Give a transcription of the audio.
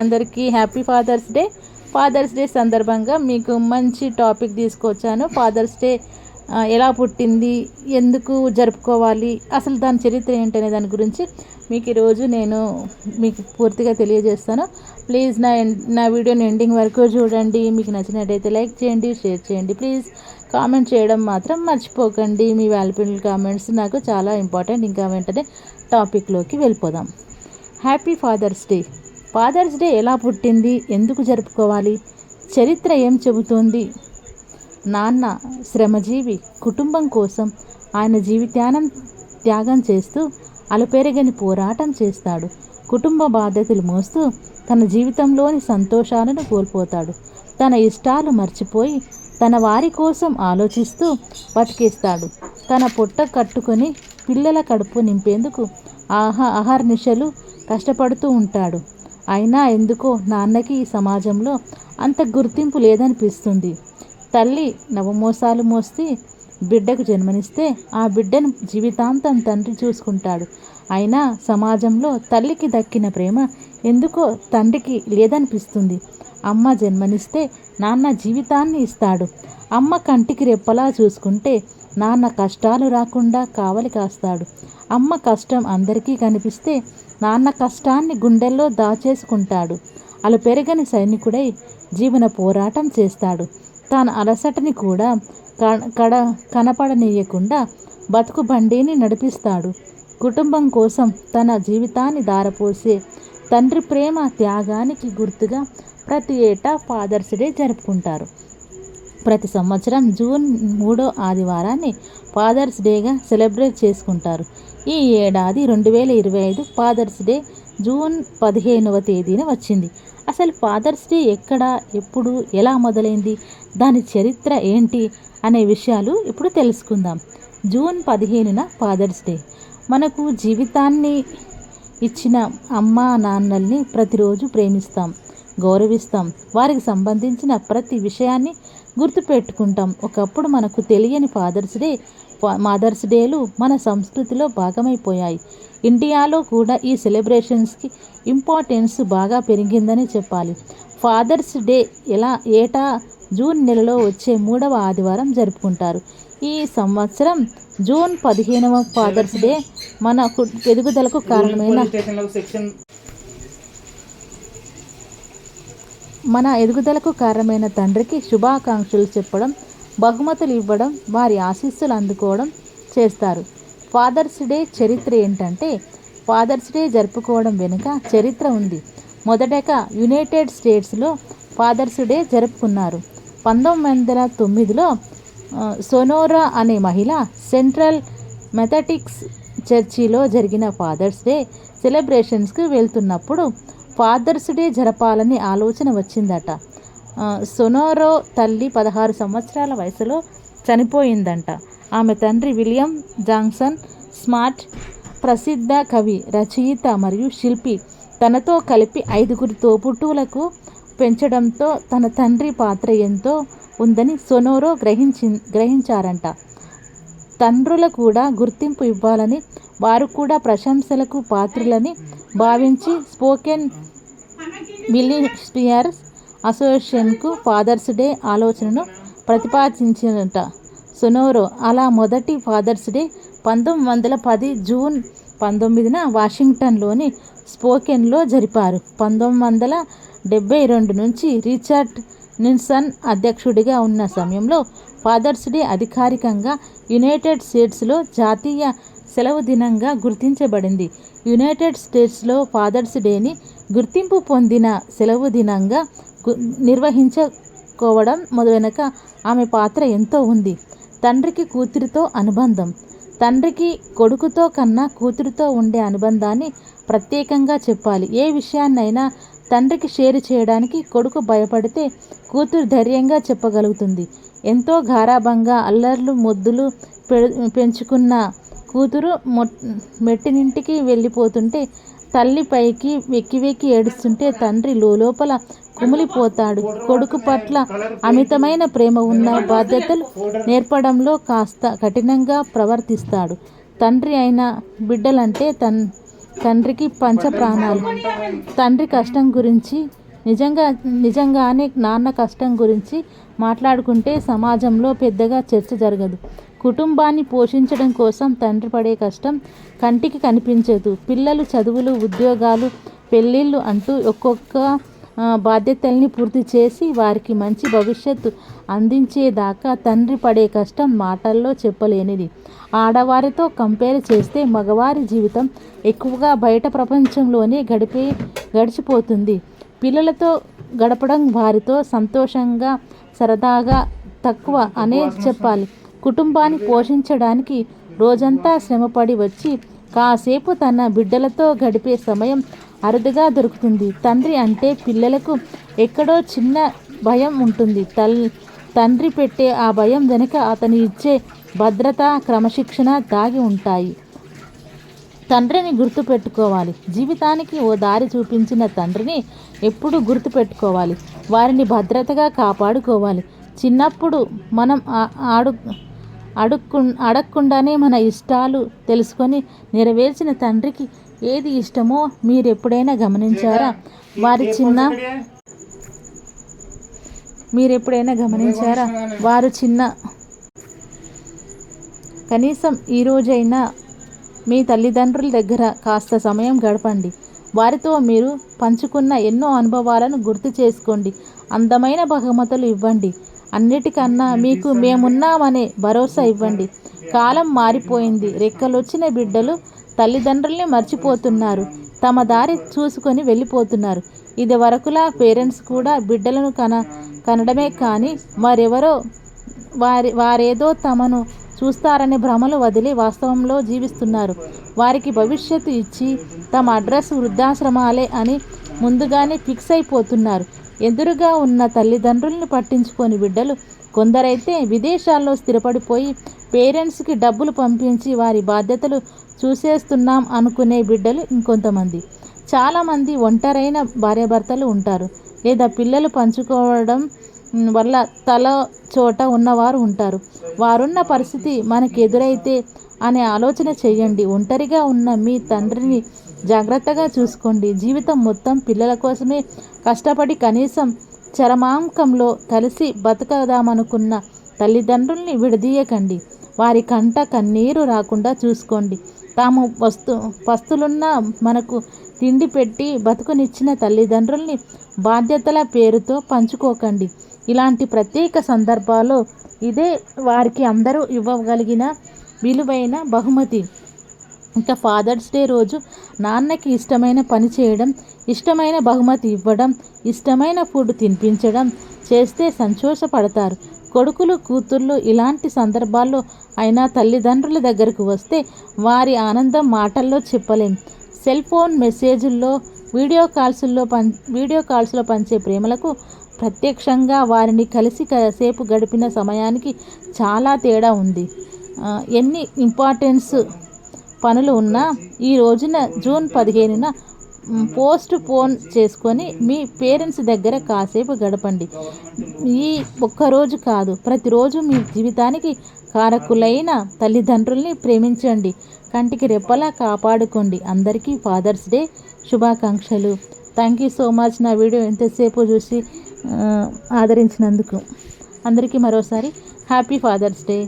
అందరికీ happy fathers day సందర్భంగా మీకు మంచి టాపిక్ తీసుకొచ్చాను. ఫాదర్స్ డే ఎలా పుట్టింది, ఎందుకు జరుపుకోవాలి, అసలు దాని చరిత్ర ఏంటనే దాని గురించి మీకు ఈరోజు నేను మీకు పూర్తిగా తెలియజేస్తాను. ప్లీజ్ నా వీడియోని ఎండింగ్ వరకు చూడండి. మీకు నచ్చినట్టయితే లైక్ చేయండి, షేర్ చేయండి. ప్లీజ్ కామెంట్ చేయడం మాత్రం మర్చిపోకండి. మీ వాల్యుబుల్ కామెంట్స్ నాకు చాలా ఇంపార్టెంట్. ఇంకా వెంటనే టాపిక్లోకి వెళ్ళిపోదాం. హ్యాపీ ఫాదర్స్ డే ఎలా పుట్టింది, ఎందుకు జరుపుకోవాలి, చరిత్ర ఏం చెబుతోంది? నాన్న శ్రమజీవి. కుటుంబం కోసం ఆయన జీవితానం త్యాగం చేస్తూ అలుపెరగని పోరాటం చేస్తాడు. కుటుంబ బాధ్యతలు మోస్తూ తన జీవితంలోని సంతోషాలను కోల్పోతాడు. తన ఇష్టాలు మర్చిపోయి తన వారి కోసం ఆలోచిస్తూ బతికేస్తాడు. తన పొట్ట కట్టుకొని పిల్లల కడుపు నింపేందుకు అహర్నిశలు కష్టపడుతూ ఉంటాడు. అయినా ఎందుకో నాన్నకి ఈ సమాజంలో అంత గుర్తింపు లేదనిపిస్తుంది. తల్లి నవమోసాలు మోస్తే బిడ్డకు జన్మనిస్తే ఆ బిడ్డను జీవితాంతం తండ్రి చూసుకుంటాడు. అయినా సమాజంలో తల్లికి దక్కిన ప్రేమ ఎందుకో తండ్రికి లేదనిపిస్తుంది. అమ్మ జన్మనిస్తే నాన్న జీవితాన్ని ఇస్తాడు. అమ్మ కంటికి రెప్పలా చూసుకుంటే నాన్న కష్టాలు రాకుండా కావలి కాస్తాడు. అమ్మ కష్టం అందరికీ కనిపిస్తే నాన్న కష్టాన్ని గుండెల్లో దాచేసుకుంటాడు. అలా పెరగని సైనికుడై జీవన పోరాటం చేస్తాడు. తన అలసటని కూడా కనపడనీయకుండా బతుకు బండిని నడిపిస్తాడు. కుటుంబం కోసం తన జీవితాన్ని దారపోసే తండ్రి ప్రేమ త్యాగానికి గుర్తుగా ప్రతి ఏటా ఫాదర్స్ డే జరుపుకుంటారు. ప్రతి సంవత్సరం జూన్ 3వ ఆదివారాన్ని ఫాదర్స్ డేగా సెలబ్రేట్ చేసుకుంటారు. ఈ ఏడాది 2025 ఫాదర్స్ డే జూన్ 15వ తేదీన వచ్చింది. అసలు ఫాదర్స్ డే ఎక్కడ, ఎప్పుడు, ఎలా మొదలైంది, దాని చరిత్ర ఏంటి అనే విషయాలు ఇప్పుడు తెలుసుకుందాం. జూన్ 15న ఫాదర్స్ డే. మనకు జీవితాన్ని ఇచ్చిన అమ్మా నాన్నల్ని ప్రతిరోజు ప్రేమిస్తాం, గౌరవిస్తాం. వారికి సంబంధించిన ప్రతి విషయాన్ని గుర్తుపెట్టుకుంటాం. ఒకప్పుడు మనకు తెలియని మదర్స్ డేలు మన సంస్కృతిలో భాగమైపోయాయి. ఇండియాలో కూడా ఈ సెలబ్రేషన్స్కి ఇంపార్టెన్స్ బాగా పెరిగిందని చెప్పాలి. ఫాదర్స్ డే ఏటా జూన్ నెలలో వచ్చే 3వ ఆదివారం జరుపుకుంటారు. ఈ సంవత్సరం జూన్ 15వ ఫాదర్స్ డే మన ఎదుగుదలకు కారణమైన తండ్రికి శుభాకాంక్షలు చెప్పడం, బహుమతులు ఇవ్వడం, వారి ఆశీస్సులు అందుకోవడం చేస్తారు. ఫాదర్స్ డే చరిత్ర ఏంటంటే, ఫాదర్స్ డే జరుపుకోవడం వెనుక చరిత్ర ఉంది. మొదటగా యునైటెడ్ స్టేట్స్లో ఫాదర్స్ డే జరుపుకున్నారు. 1909లో సొనోరా అనే మహిళ సెంట్రల్ మెథడిస్ట్ చర్చిలో జరిగిన ఫాదర్స్ డే సెలబ్రేషన్స్కి వెళ్తున్నప్పుడు ఫాదర్స్ డే జరపాలని ఆలోచన వచ్చిందట. సొనోరో తల్లి 16 సంవత్సరాల వయసులో చనిపోయిందంట. ఆమె తండ్రి విలియం జాన్సన్ స్మార్ట్ ప్రసిద్ధ కవి, రచయిత మరియు శిల్పి తనతో కలిపి 5 తోబుట్టువులకు పెంచడంతో తన తండ్రి పాత్ర ఎంతో ఉందని సొనోరో గ్రహించారంట. తండ్రులు కూడా గుర్తింపు ఇవ్వాలని, వారు కూడా ప్రశంసలకు పాత్రులని భావించి స్పోకెన్ విలియమ్షియర్ అసోసియేషన్కు ఫాదర్స్ డే ఆలోచనను ప్రతిపాదించినట సొనోరో. అలా మొదటి ఫాదర్స్ డే 1910 జూన్ 19న వాషింగ్టన్లోని స్పోకెన్లో జరిపారు. 1972 నుంచి రిచర్డ్ నిక్సన్ అధ్యక్షుడిగా ఉన్న సమయంలో ఫాదర్స్ డే అధికారికంగా యునైటెడ్ స్టేట్స్లో జాతీయ సెలవు దినంగా గుర్తించబడింది. యునైటెడ్ స్టేట్స్లో ఫాదర్స్ డేని గుర్తింపు పొందిన సెలవు దినంగా నిర్వహించుకోవడం వెనుక ఆమె పాత్ర ఎంతో ఉంది. తండ్రికి కూతురితో అనుబంధం. తండ్రికి కొడుకుతో కన్నా కూతురితో ఉండే అనుబంధాన్ని ప్రత్యేకంగా చెప్పాలి. ఏ విషయాన్నైనా తండ్రికి షేర్ చేయడానికి కొడుకు భయపడితే కూతురు ధైర్యంగా చెప్పగలుగుతుంది. ఎంతో గారాబంగా అల్లర్లు ముద్దులు పెంచుకున్న కూతురు మెట్టినింటికి వెళ్ళిపోతుంటే, తల్లి పైకి వెక్కి ఏడుస్తుంటే తండ్రి లోపల కుమిలిపోతాడు. కొడుకు పట్ల అమితమైన ప్రేమ ఉన్న బాధ్యతలు నేర్పడంలో కాస్త కఠినంగా ప్రవర్తిస్తాడు. తండ్రి అయిన బిడ్డలంటే తండ్రికి పంచ ప్రాణాలు. తండ్రి కష్టం గురించి నిజంగానే నాన్న కష్టం గురించి మాట్లాడుకుంటే సమాజంలో పెద్దగా చర్చ జరగదు. కుటుంబాన్ని పోషించడం కోసం తండ్రి పడే కష్టం కంటికి కనిపించదు. పిల్లలు చదువులు, ఉద్యోగాలు, పెళ్ళిళ్ళు అంటూ ఒక్కొక్క బాధ్యతల్ని పూర్తి చేసి వారికి మంచి భవిష్యత్తు అందించేదాకా తండ్రి పడే కష్టం మాటల్లో చెప్పలేనిది. ఆడవారితో కంపేర్ చేస్తే మగవారి జీవితం ఎక్కువగా బయట ప్రపంచంలోనే గడిచిపోతుంది. పిల్లలతో గడపడం వారితో సంతోషంగా, సరదాగా తక్కువ అనే చెప్పాలి. కుటుంబాన్ని పోషించడానికి రోజంతా శ్రమపడి వచ్చి కాసేపు తన బిడ్డలతో గడిపే సమయం అరుదుగా దొరుకుతుంది. తండ్రి అంటే పిల్లలకు ఎక్కడో చిన్న భయం ఉంటుంది. తండ్రి పెట్టే ఆ భయం వెనుక అతను ఇచ్చే భద్రత, క్రమశిక్షణ దాగి ఉంటాయి. తండ్రిని గుర్తుపెట్టుకోవాలి. జీవితానికి ఓ దారి చూపించిన తండ్రిని ఎప్పుడు గుర్తుపెట్టుకోవాలి. వారిని భద్రతగా కాపాడుకోవాలి. చిన్నప్పుడు మనం అడగకుండానే మన ఇష్టాలు తెలుసుకొని నెరవేర్చిన తండ్రికి ఏది ఇష్టమో మీరెప్పుడైనా గమనించారా? వారు చిన్న కనీసం ఈరోజైనా మీ తల్లిదండ్రుల దగ్గర కాస్త సమయం గడపండి. వారితో మీరు పంచుకున్న ఎన్నో అనుభవాలను గుర్తు చేసుకోండి. అందమైన బహుమతులు ఇవ్వండి. అన్నిటికన్నా మీకు మేమున్నామనే భరోసా ఇవ్వండి. కాలం మారిపోయింది. రెక్కలొచ్చిన బిడ్డలు తల్లిదండ్రుల్ని మర్చిపోతున్నారు. తమ దారి చూసుకొని వెళ్ళిపోతున్నారు. ఇది వరకులా పేరెంట్స్ కూడా బిడ్డలను కనడమే కానీ వారేదో తమను చూస్తారనే భ్రమలు వదిలి వాస్తవంలో జీవిస్తున్నారు. వారికి భవిష్యత్తు ఇచ్చి తమ అడ్రస్ వృద్ధాశ్రమాలే అని ముందుగానే ఫిక్స్ అయిపోతున్నారు. ఎదురుగా ఉన్న తల్లిదండ్రులను పట్టించుకొని బిడ్డలు కొందరైతే విదేశాల్లో స్థిరపడిపోయి పేరెంట్స్కి డబ్బులు పంపించి వారి బాధ్యతలు చూసేస్తున్నాం అనుకునే బిడ్డలు ఇంకొంతమంది. చాలామంది ఒంటరైన భార్యాభర్తలు ఉంటారు. లేదా పిల్లలు పంచుకోవడం వల్ల తల చోట ఉన్నవారు ఉంటారు. వారున్న పరిస్థితి మనకు ఎదురైతే అనే ఆలోచన చేయండి. ఒంటరిగా ఉన్న మీ తండ్రిని జాగ్రత్తగా చూసుకోండి. జీవితం మొత్తం పిల్లల కోసమే కష్టపడి కనీసం చరమాంకంలో కలిసి బతకదామనుకున్న తల్లిదండ్రుల్ని విడదీయకండి. వారి కంట కన్నీరు రాకుండా చూసుకోండి. తాము పస్తులున్నా మనకు తిండి పెట్టి బతుకునిచ్చిన తల్లిదండ్రుల్ని బాధ్యతల పేరుతో పంచుకోకండి. ఇలాంటి ప్రత్యేక సందర్భాల్లో ఇదే వారికి అందరూ ఇవ్వగలిగిన విలువైన బహుమతి. ఇంకా ఫాదర్స్ డే రోజు నాన్నకి ఇష్టమైన పని చేయడం, ఇష్టమైన బహుమతి ఇవ్వడం, ఇష్టమైన ఫుడ్ తినిపించడం చేస్తే సంతోషపడతారు. కొడుకులు, కూతుర్లు ఇలాంటి సందర్భాల్లో అయినా తల్లిదండ్రుల దగ్గరకు వస్తే వారి ఆనందం మాటల్లో చెప్పలేం. సెల్ ఫోన్ మెసేజ్ల్లో, వీడియో కాల్స్లో పంచే ప్రేమలకు ప్రత్యక్షంగా వారిని కలిసి కాసేపు గడిపిన సమయానికి చాలా తేడా ఉంది. ఎన్ని ఇంపార్టెన్స్ పనులు ఉన్నా ఈ రోజున జూన్ 15న పోస్ట్ పోన్ చేసుకొని మీ పేరెంట్స్ దగ్గర కాసేపు గడపండి. ఈ ఒక్కరోజు కాదు, ప్రతిరోజు మీ జీవితానికి కారకులైన తల్లిదండ్రుల్ని ప్రేమించండి. కంటికి రెప్పలా కాపాడుకోండి. అందరికీ ఫాదర్స్ డే శుభాకాంక్షలు. Thank you so much. నా వీడియో ఎంతసేపు చూసి ఆదరించినందుకు అందరికీ మరోసారి హ్యాపీ ఫాదర్స్ డే.